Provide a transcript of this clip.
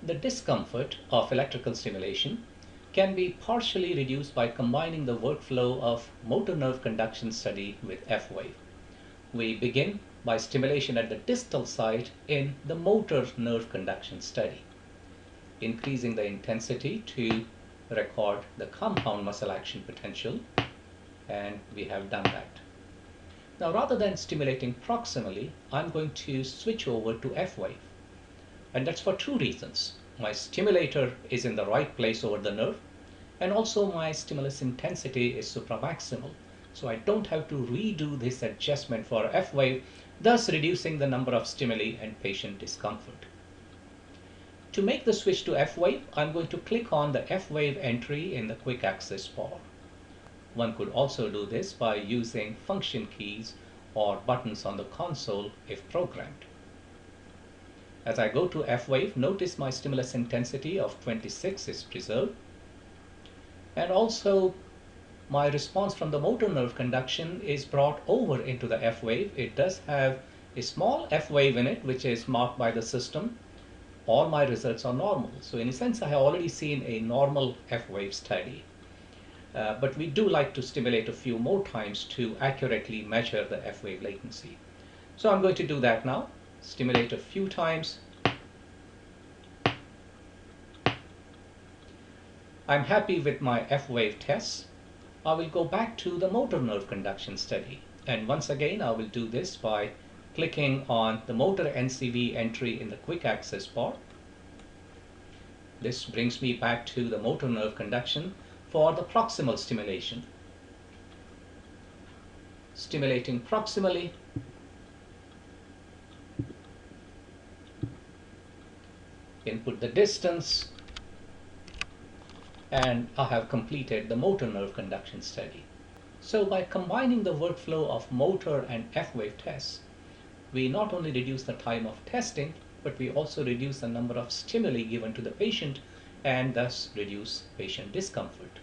The discomfort of electrical stimulation can be partially reduced by combining the workflow of motor nerve conduction study with F-wave. We begin by stimulation at the distal site in the motor nerve conduction study, increasing the intensity to record the compound muscle action potential, and we have done that. Now, rather than stimulating proximally, I'm going to switch over to F-wave. And that's for two reasons. My stimulator is in the right place over the nerve, and also my stimulus intensity is supramaximal. So I don't have to redo this adjustment for F-wave, thus reducing the number of stimuli and patient discomfort. To make the switch to F-wave, I'm going to click on the F-wave entry in the quick access bar. One could also do this by using function keys or buttons on the console if programmed. As I go to F-wave, notice my stimulus intensity of 26 is preserved. And also my response from the motor nerve conduction is brought over into the F-wave. It does have a small F-wave in it, which is marked by the system. All my results are normal. So in a sense, I have already seen a normal F-wave study. But we do like to stimulate a few more times to accurately measure the F-wave latency. So I'm going to do that now. Stimulate a few times. I'm happy with my F-wave tests. I will go back to the motor nerve conduction study. And once again, I will do this by clicking on the motor NCV entry in the quick access bar. This brings me back to the motor nerve conduction for the proximal stimulation. Stimulating proximally. Input the distance, and I have completed the motor nerve conduction study. So by combining the workflow of motor and F-wave tests, we not only reduce the time of testing, but we also reduce the number of stimuli given to the patient and thus reduce patient discomfort.